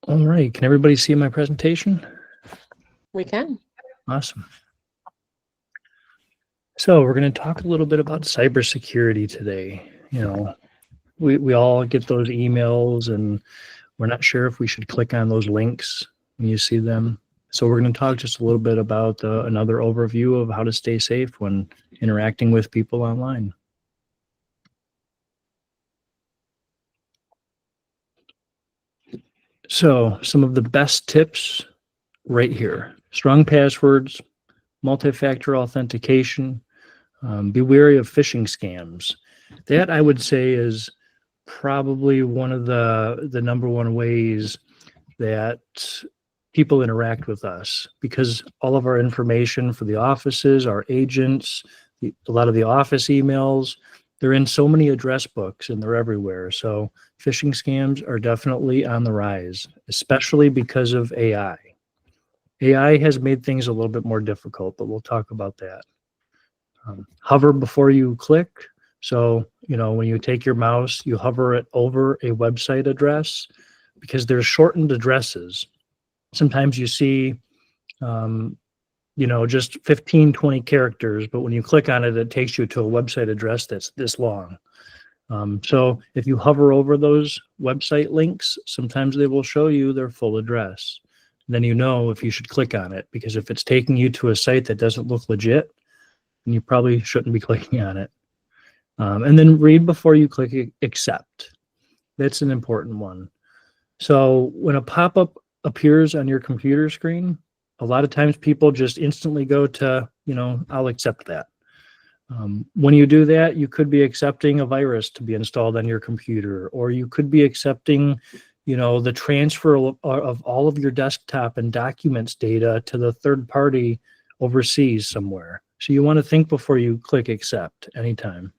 All right, can everybody see my presentation? We can. Awesome. So we're going to talk a little bit about cybersecurity today. We all get those emails and we're not sure if we should click on those links when you see them. So we're going to talk just a little bit about another overview of how to stay safe when interacting with people online. So some of the best tips right here: strong passwords, multi-factor authentication, be wary of phishing scams. That, I would say, is probably one of the number one ways that people interact with us, because all of our information for the offices, our agents, a lot of the office emails, they're in so many address books and they're everywhere. So phishing scams are definitely on the rise, especially because of AI. AI has made things a little bit more difficult, but we'll talk about that. Hover before you click. So, when you take your mouse, you hover it over a website address, because there's shortened addresses. Sometimes you see, just 15, 20 characters, but when you click on it, it takes you to a website address that's this long. So if you hover over those website links, sometimes they will show you their full address. Then you know if you should click on it, because if it's taking you to a site that doesn't look legit, then you probably shouldn't be clicking on it. And then read before you click accept. That's an important one. So when a pop-up appears on your computer screen, a lot of times people just instantly go to, I'll accept that. When you do that, you could be accepting a virus to be installed on your computer, or you could be accepting, the transfer of all of your desktop and documents data to the third party overseas somewhere. So you want to think before you click accept anytime.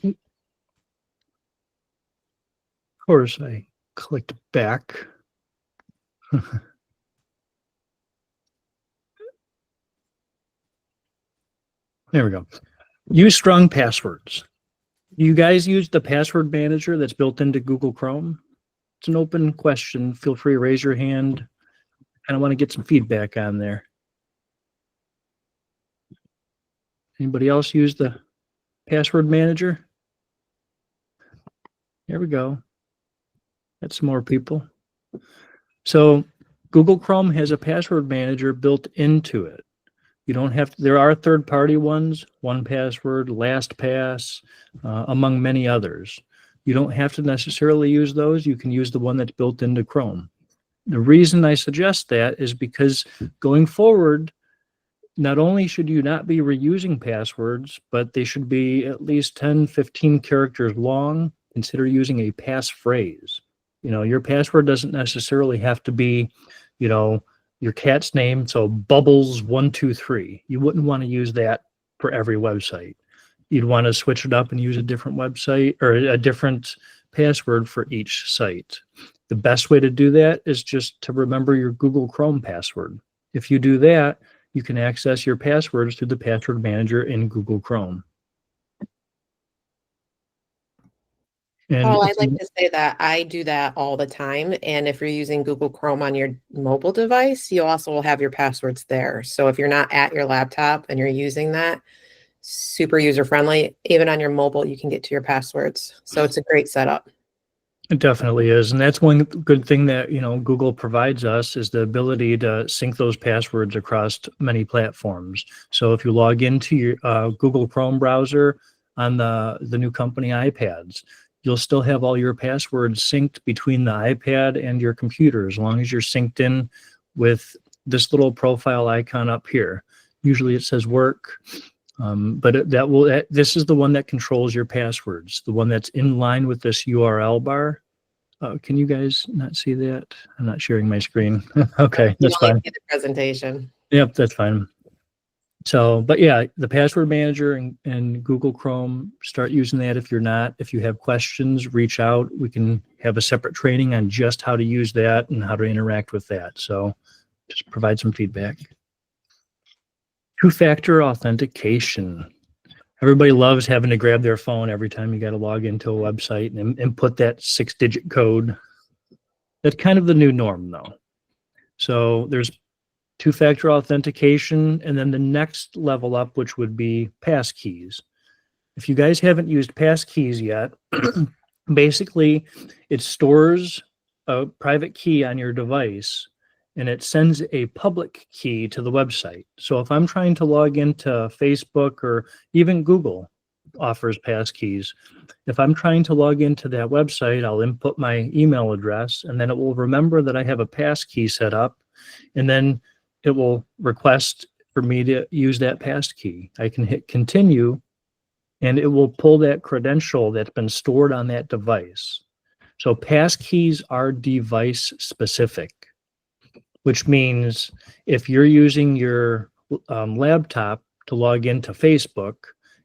Of course, I clicked back. There we go. Use strong passwords. You guys use the password manager that's built into Google Chrome? It's an open question. Feel free to raise your hand. I kind of want to get some feedback on there. Anybody else use the password manager? There we go. That's some more people. So Google Chrome has a password manager built into it. You don't have to, there are third-party ones, 1Password, LastPass, among many others. You don't have to necessarily use those. You can use the one that's built into Chrome. The reason I suggest that is because going forward, not only should you not be reusing passwords, but they should be at least 10, 15 characters long. Consider using a passphrase. Your password doesn't necessarily have to be, your cat's name, so Bubbles123. You wouldn't want to use that for every website. You'd want to switch it up and use a different website or a different password for each site. The best way to do that is just to remember your Google Chrome password. If you do that, you can access your passwords through the password manager in Google Chrome. And I'd like to say that I do that all the time. And if you're using Google Chrome on your mobile device, you also will have your passwords there. So if you're not at your laptop and you're using that, super user-friendly. Even on your mobile, you can get to your passwords. So it's a great setup. It definitely is. And that's one good thing that, Google provides us, is the ability to sync those passwords across many platforms. So if you log into your Google Chrome browser on the new company iPads, you'll still have all your passwords synced between the iPad and your computer, as long as you're synced in with this little profile icon up here. Usually it says work, but this is the one that controls your passwords, the one that's in line with this URL bar. Can you guys not see that? I'm not sharing my screen. Okay, that's fine. The presentation. Yep, that's fine. So, but yeah, the password manager and Google Chrome, start using that if you're not. If you have questions, reach out. We can have a separate training on just how to use that and how to interact with that. So just provide some feedback. Two-factor authentication. Everybody loves having to grab their phone every time you got to log into a website and put that 6-digit code. That's kind of the new norm, though. So there's two-factor authentication, and then the next level up, which would be passkeys. If you guys haven't used passkeys yet, basically it stores a private key on your device and it sends a public key to the website. So if I'm trying to log into Facebook, or even Google offers passkeys, if I'm trying to log into that website, I'll input my email address, and then it will remember that I have a passkey set up, and then it will request for me to use that passkey. I can hit continue, and it will pull that credential that's been stored on that device. So passkeys are device specific, which means if you're using your laptop to log into Facebook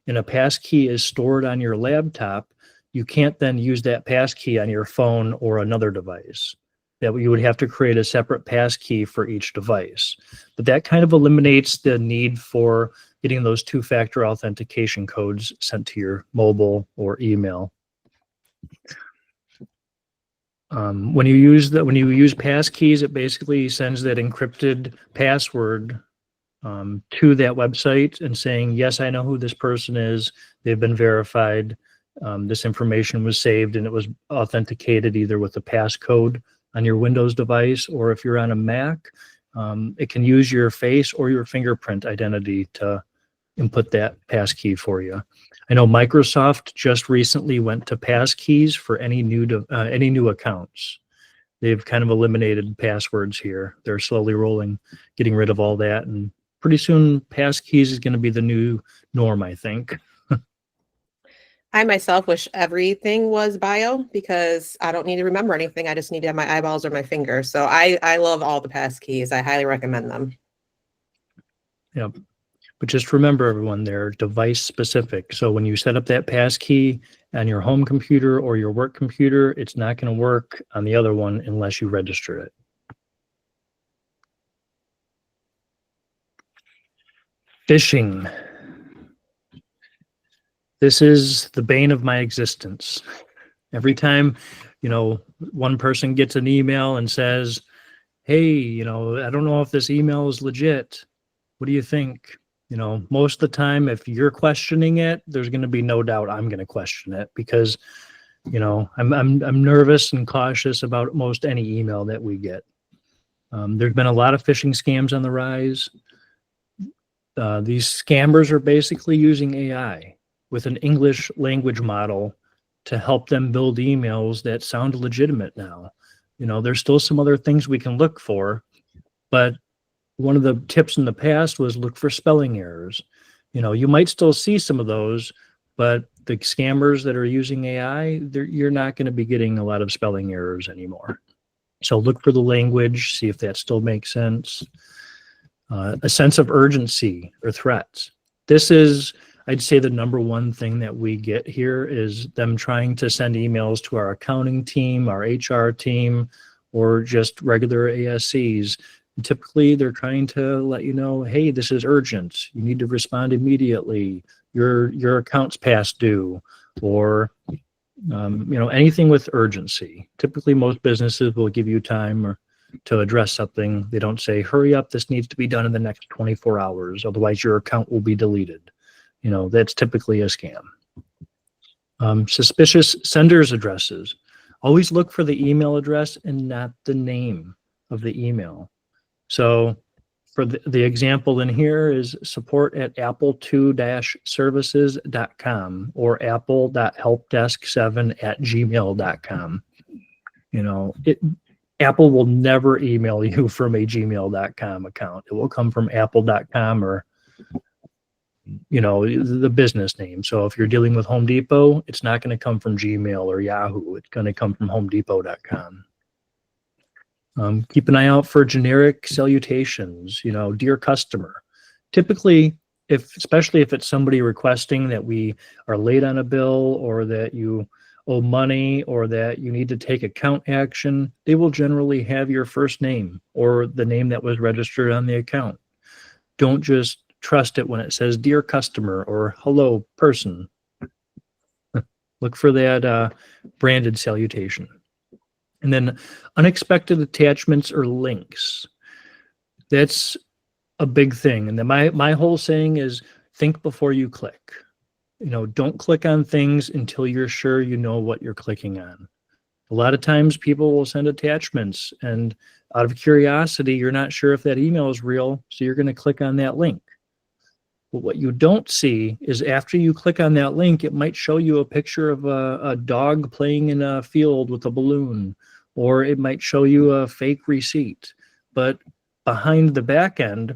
and a passkey is stored on your laptop, you can't then use that passkey on your phone or another device. That you would have to create a separate passkey for each device. But that kind of eliminates the need for getting those two-factor authentication codes sent to your mobile or email. When you use passkeys, it basically sends that encrypted password to that website and saying, yes, I know who this person is. They've been verified. This information was saved and it was authenticated either with a passcode on your Windows device, or if you're on a Mac, it can use your face or your fingerprint identity to input that passkey for you. I know Microsoft just recently went to passkeys for any new accounts. They've kind of eliminated passwords here. They're slowly getting rid of all that, and pretty soon passkeys is going to be the new norm, I think. I myself wish everything was bio, because I don't need to remember anything. I just need to have my eyeballs or my fingers. So I love all the passkeys. I highly recommend them. Yep. But just remember, everyone, they're device specific. So when you set up that passkey on your home computer or your work computer, it's not going to work on the other one unless you register it. Phishing. This is the bane of my existence. Every time, one person gets an email and says, hey, I don't know if this email is legit. What do you think? Most of the time, if you're questioning it, there's going to be no doubt I'm going to question it, because, I'm nervous and cautious about most any email that we get. There's been a lot of phishing scams on the rise. These scammers are basically using AI with an English language model to help them build emails that sound legitimate now. There's still some other things we can look for, but one of the tips in the past was look for spelling errors. You might still see some of those, but the scammers that are using AI, you're not going to be getting a lot of spelling errors anymore. So look for the language, see if that still makes sense. A sense of urgency or threats. This is, I'd say, the number one thing that we get here is them trying to send emails to our accounting team, our HR team, or just regular ASCs. And typically, they're trying to let you know, hey, this is urgent. You need to respond immediately. Your account's past due, or anything with urgency. Typically, most businesses will give you time to address something. They don't say, hurry up, this needs to be done in the next 24 hours, otherwise your account will be deleted. That's typically a scam. Suspicious senders addresses. Always look for the email address and not the name of the email. So for the example in here is support@apple2-services.com or apple.helpdesk7@gmail.com. Apple will never email you from a gmail.com account. It will come from apple.com or the business name. So if you're dealing with Home Depot, it's not going to come from Gmail or Yahoo. It's going to come from homedepot.com. Keep an eye out for generic salutations, dear customer. Typically, especially if it's somebody requesting that we are late on a bill, or that you owe money, or that you need to take account action, they will generally have your first name or the name that was registered on the account. Don't just trust it when it says dear customer or hello person. Look for that branded salutation. And then unexpected attachments or links. That's a big thing. And then my whole saying is think before you click. Don't click on things until you're sure you know what you're clicking on. A lot of times people will send attachments, and out of curiosity, you're not sure if that email is real, so you're going to click on that link. But what you don't see is after you click on that link, it might show you a picture of a dog playing in a field with a balloon, or it might show you a fake receipt. But behind the back end,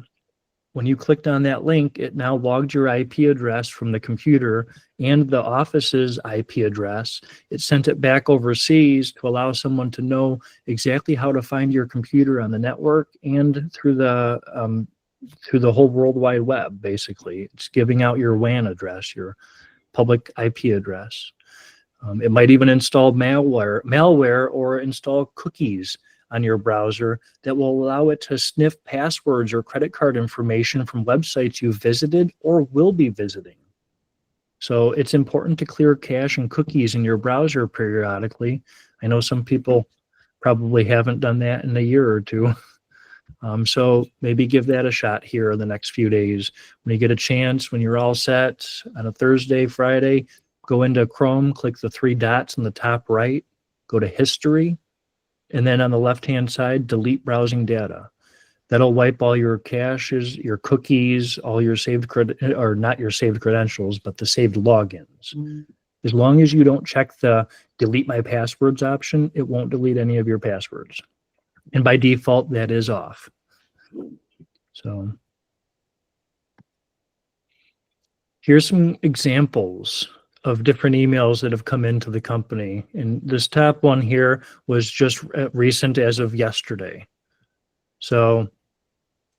when you clicked on that link, it now logged your IP address from the computer and the office's IP address. It sent it back overseas to allow someone to know exactly how to find your computer on the network and through the whole World Wide Web, basically. It's giving out your WAN address, your public IP address. It might even install malware or install cookies on your browser that will allow it to sniff passwords or credit card information from websites you visited or will be visiting. So it's important to clear cache and cookies in your browser periodically. I know some people probably haven't done that in a year or two. So maybe give that a shot here in the next few days. When you get a chance, when you're all set on a Thursday, Friday, go into Chrome, click the 3 dots in the top right, go to History, and then on the left-hand side, delete browsing data. That'll wipe all your caches, your cookies, all your or not your saved credentials, but the saved logins. As long as you don't check the delete my passwords option, it won't delete any of your passwords. And by default, that is off. So here's some examples of different emails that have come into the company. And this top one here was just recent as of yesterday. So,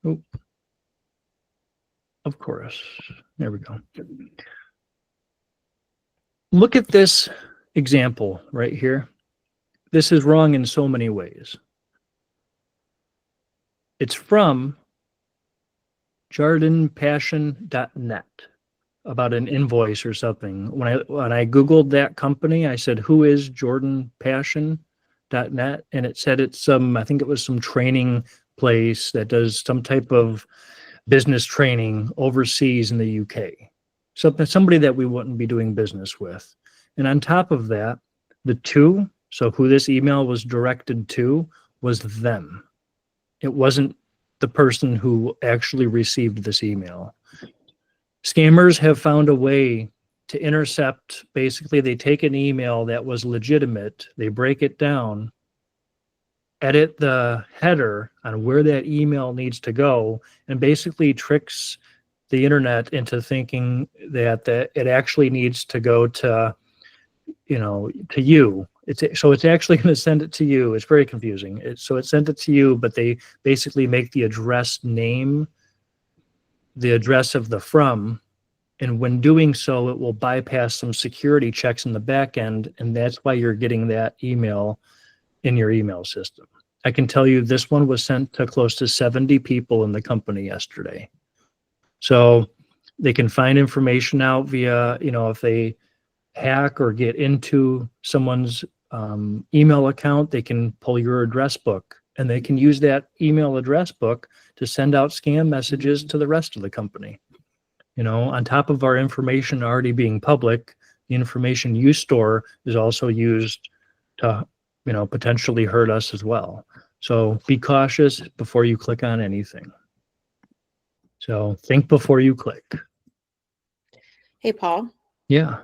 of course, there we go. Look at this example right here. This is wrong in so many ways. It's from jardinpassion.net about an invoice or something. When I Googled that company, I said, who is jardinpassion.net? And it said it's I think it was some training place that does some type of business training overseas in the UK. Somebody that we wouldn't be doing business with. And on top of that, the to, so who this email was directed to, was them. It wasn't the person who actually received this email. Scammers have found a way to intercept. Basically, they take an email that was legitimate, they break it down, edit the header on where that email needs to go, and basically tricks the internet into thinking that it actually needs to go to you. It's actually going to send it to you. It's very confusing. So it sent it to you, but they basically make the address name the address of the from, and when doing so, it will bypass some security checks in the back end, and that's why you're getting that email in your email system. I can tell you this one was sent to close to 70 people in the company yesterday. So they can find information out via, if they hack or get into someone's email account, they can pull your address book, and they can use that email address book to send out scam messages to the rest of the company. On top of our information already being public, the information you store is also used to, potentially hurt us as well. So be cautious before you click on anything. So think before you click. Hey, Paul. Yeah.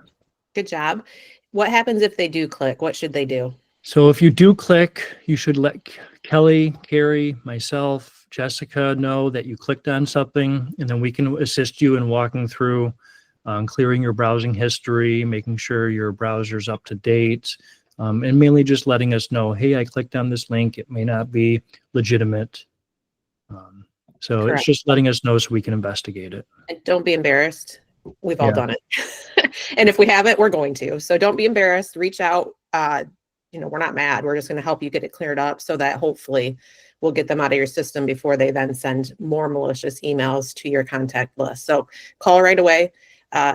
Good job. What happens if they do click? What should they do? So if you do click, you should let Kelly, Carrie, myself, Jessica know that you clicked on something, and then we can assist you in walking through clearing your browsing history, making sure your browser's up to date, and mainly just letting us know, hey, I clicked on this link. It may not be legitimate. So Correct. It's just letting us know so we can investigate it. And don't be embarrassed. We've all done it. And if we haven't, we're going to. So don't be embarrassed. Reach out. We're not mad. We're just going to help you get it cleared up so that hopefully will get them out of your system before they then send more malicious emails to your contact list. So call right away.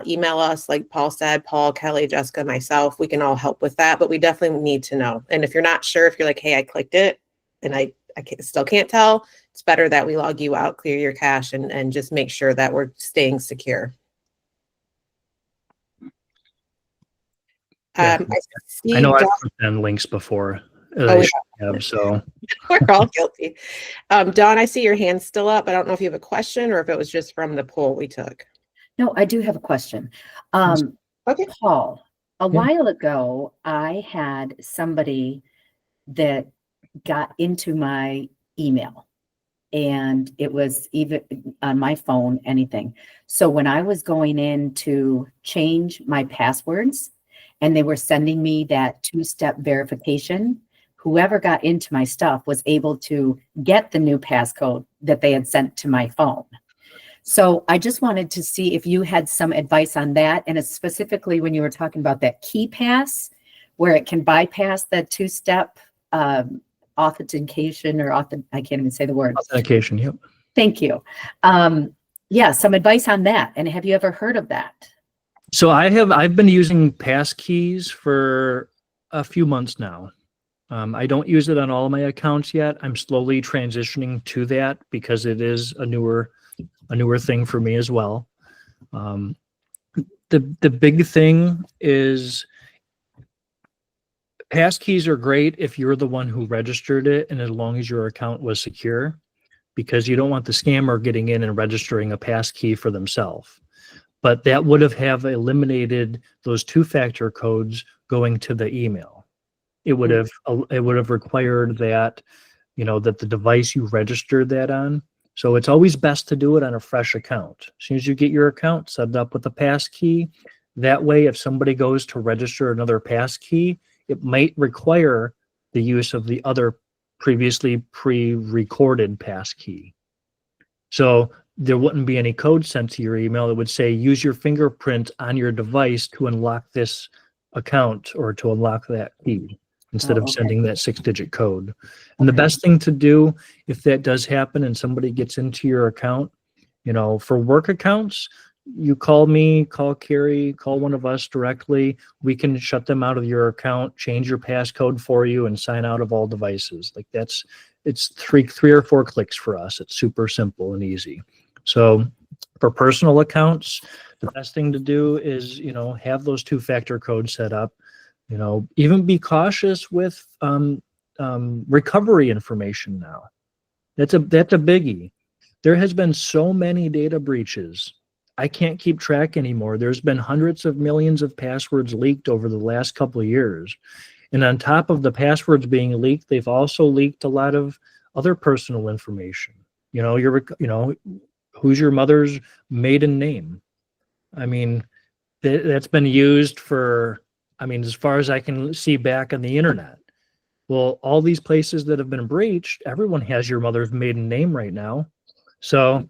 Email us, like Paul said, Paul, Kelly, Jessica, myself. We can all help with that, but we definitely need to know. And if you're not sure, if you're like, hey, I clicked it and I still can't tell, it's better that we log you out, clear your cache, and just make sure that we're staying secure. Yeah. I know I've sent links before. Oh, Have, so we're all guilty. Dawn, I see your hand still up. I don't know if you have a question or if it was just from the poll we took. No, I do have a question. Okay. Paul, a while ago, I had somebody that got into my email, and it was even on my phone, anything. So when I was going in to change my passwords and they were sending me that two-step verification, whoever got into my stuff was able to get the new passcode that they had sent to my phone. So I just wanted to see if you had some advice on that. And it's specifically when you were talking about that key pass, where it can bypass that two-step authentication or I can't even say the word. Authentication, yep. Thank you. Yeah, some advice on that. And have you ever heard of that? So I've been using passkeys for a few months now. I don't use it on all of my accounts yet. I'm slowly transitioning to that because it is a newer thing for me as well. The big thing is passkeys are great if you're the one who registered it and as long as your account was secure, because you don't want the scammer getting in and registering a passkey for themselves. But that would have eliminated those two-factor codes going to the email. It would have required that, that the device you registered that on. So it's always best to do it on a fresh account. As soon as you get your account set up with a passkey, that way, if somebody goes to register another passkey, it might require the use of the other previously pre-recorded passkey. So there wouldn't be any code sent to your email that would say, use your fingerprint on your device to unlock this account or to unlock that key, instead of sending that 6-digit code. And the best thing to do if that does happen and somebody gets into your account, for work accounts, you call me, call Carrie, call one of us directly. We can shut them out of your account, change your passcode for you, and sign out of all devices. Like it's three or four clicks for us. It's super simple and easy. So for personal accounts, the best thing to do is, have those two-factor codes set up. Even be cautious with recovery information now. That's a biggie. There has been so many data breaches. I can't keep track anymore. There's been hundreds of millions of passwords leaked over the last couple of years. And on top of the passwords being leaked, they've also leaked a lot of other personal information. Who's your mother's maiden name? I mean, that's been used for, as far as I can see back on the internet. Well, all these places that have been breached, everyone has your mother's maiden name right now. So,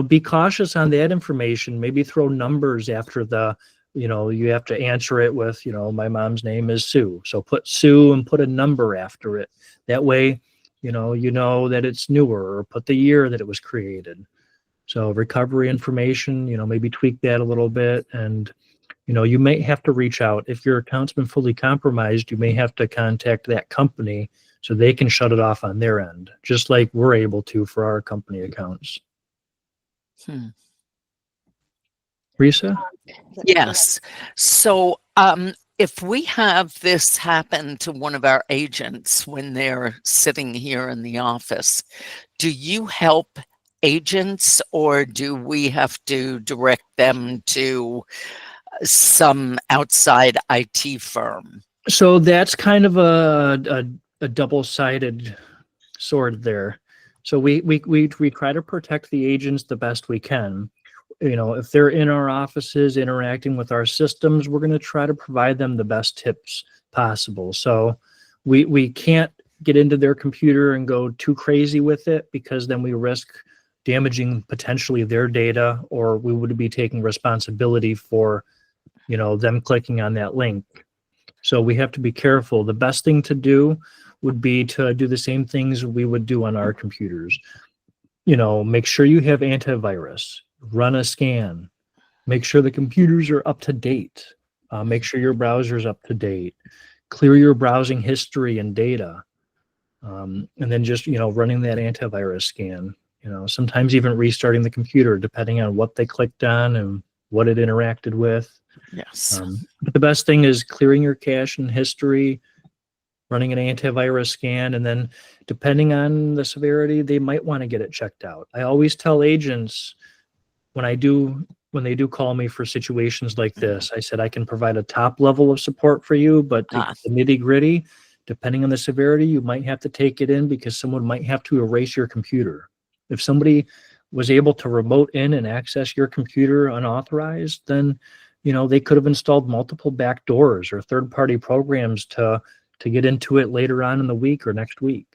be cautious on that information. Maybe throw numbers after you have to answer it with, my mom's name is Sue. So put Sue and put a number after it. That way, you know that it's newer, or put the year that it was created. So recovery information, maybe tweak that a little bit. And, you may have to reach out. If your account's been fully compromised, you may have to contact that company so they can shut it off on their end, just like we're able to for our company accounts. Risa? Yes. So if we have this happen to one of our agents when they're sitting here in the office, do you help agents, or do we have to direct them to some outside IT firm? So that's kind of a double-sided sword there. So we try to protect the agents the best we can. If they're in our offices interacting with our systems, we're going to try to provide them the best tips possible. So we can't get into their computer and go too crazy with it, because then we risk damaging potentially their data, or we would be taking responsibility for them clicking on that link. So we have to be careful. The best thing to do would be to do the same things we would do on our computers. Make sure you have antivirus, run a scan, make sure the computers are up to date, make sure your browser's up to date, clear your browsing history and data, and then just, running that antivirus scan, sometimes even restarting the computer depending on what they clicked on and what it interacted with. Yes. But the best thing is clearing your cache and history, running an antivirus scan, and then depending on the severity, they might want to get it checked out. I always tell agents when they do call me for situations like this, I said I can provide a top level of support for you, but the nitty gritty, depending on the severity, you might have to take it in because someone might have to erase your computer. If somebody was able to remote in and access your computer unauthorized, then they could have installed multiple back doors or third-party programs to get into it later on in the week or next week.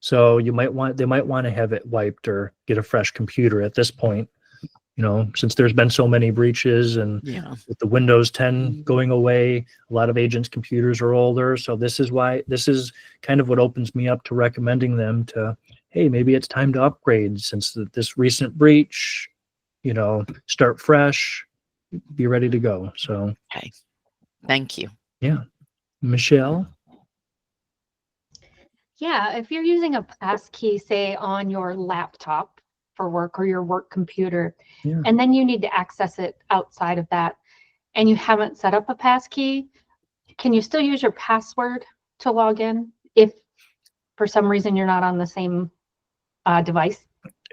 So they might want to have it wiped or get a fresh computer at this point, since there's been so many breaches, and with the Windows 10 going away, a lot of agents' computers are older. So this is kind of what opens me up to recommending them to, hey, maybe it's time to upgrade since this recent breach, start fresh, be ready to go. So, okay. Thank you. Yeah. Michelle? Yeah, if you're using a passkey, say on your laptop for work or your work computer, and then you need to access it outside of that, and you haven't set up a passkey, can you still use your password to log in if for some reason you're not on the same device?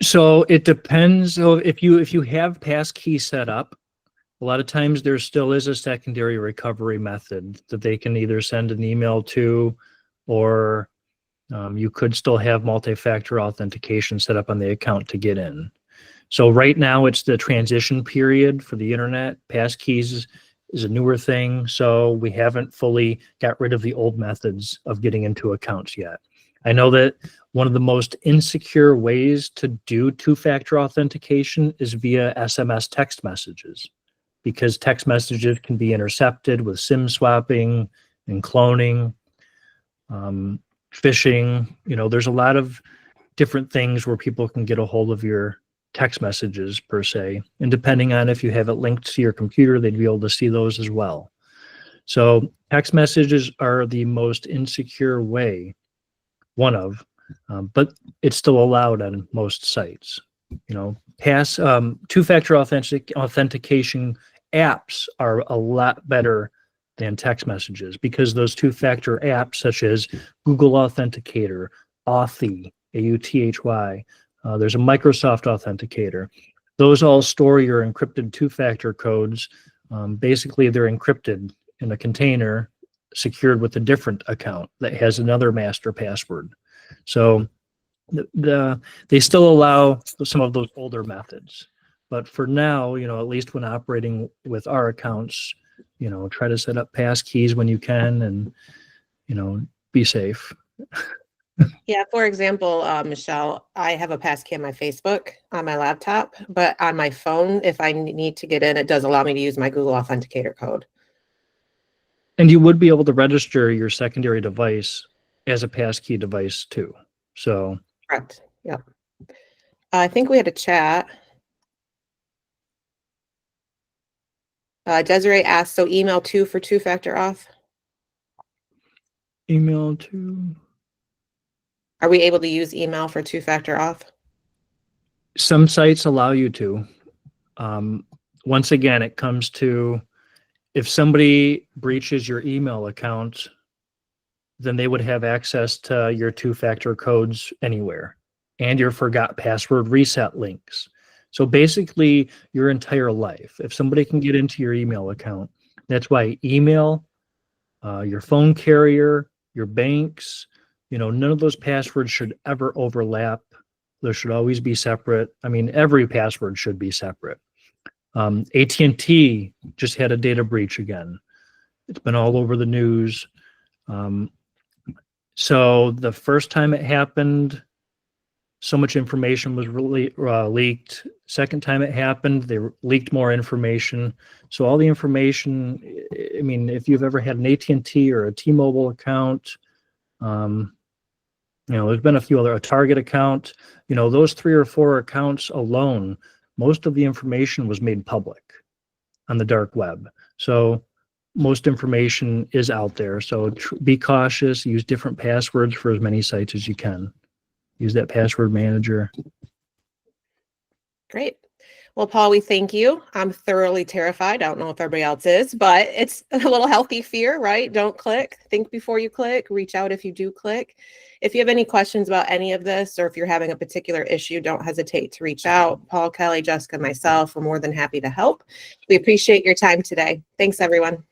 So it depends. So if you have passkey set up, a lot of times there still is a secondary recovery method that they can either send an email to, or you could still have multi-factor authentication set up on the account to get in. So right now it's the transition period for the internet. Passkeys is a newer thing, so we haven't fully got rid of the old methods of getting into accounts yet. I know that one of the most insecure ways to do two-factor authentication is via SMS text messages, because text messages can be intercepted with SIM swapping and cloning. Phishing, there's a lot of different things where people can get a hold of your text messages per se. And depending on if you have it linked to your computer, they'd be able to see those as well. So text messages are the most insecure way, but it's still allowed on most sites. Two-factor authentication apps are a lot better than text messages, because those two-factor apps such as Google Authenticator, Authy, AUTHY, there's a Microsoft Authenticator. Those all store your encrypted two-factor codes. Basically, they're encrypted in a container secured with a different account that has another master password. So they still allow some of those older methods. But for now, at least when operating with our accounts, try to set up passkeys when you can, and, be safe. Yeah, for example, Michelle, I have a passkey on my Facebook on my laptop, but on my phone, if I need to get in, it does allow me to use my Google Authenticator code. And you would be able to register your secondary device as a passkey device too. So. Correct. Yep. I think we had a chat. Desiree asked, so email too for two-factor auth? Email too. Are we able to use email for two-factor auth? Some sites allow you to. Once again, it comes to, if somebody breaches your email account, then they would have access to your two-factor codes anywhere and your forgot password reset links. So basically your entire life, if somebody can get into your email account, that's why email, your phone carrier, your banks, none of those passwords should ever overlap. There should always be separate. I mean, every password should be separate. AT&T just had a data breach again. It's been all over the news. So the first time it happened, so much information was really leaked. Second time it happened, they leaked more information. So all the information, I mean, if you've ever had an AT&T or a T-Mobile account, there's been a few other, a Target account, those 3 or 4 accounts alone, most of the information was made public on the dark web. So most information is out there. So be cautious, use different passwords for as many sites as you can. Use that password manager. Great. Well, Paul, we thank you. I'm thoroughly terrified. I don't know if everybody else is, but it's a little healthy fear, right? Don't click. Think before you click. Reach out if you do click. If you have any questions about any of this, or if you're having a particular issue, don't hesitate to reach out. Paul, Kelly, Jessica, myself, we're more than happy to help. We appreciate your time today. Thanks, everyone.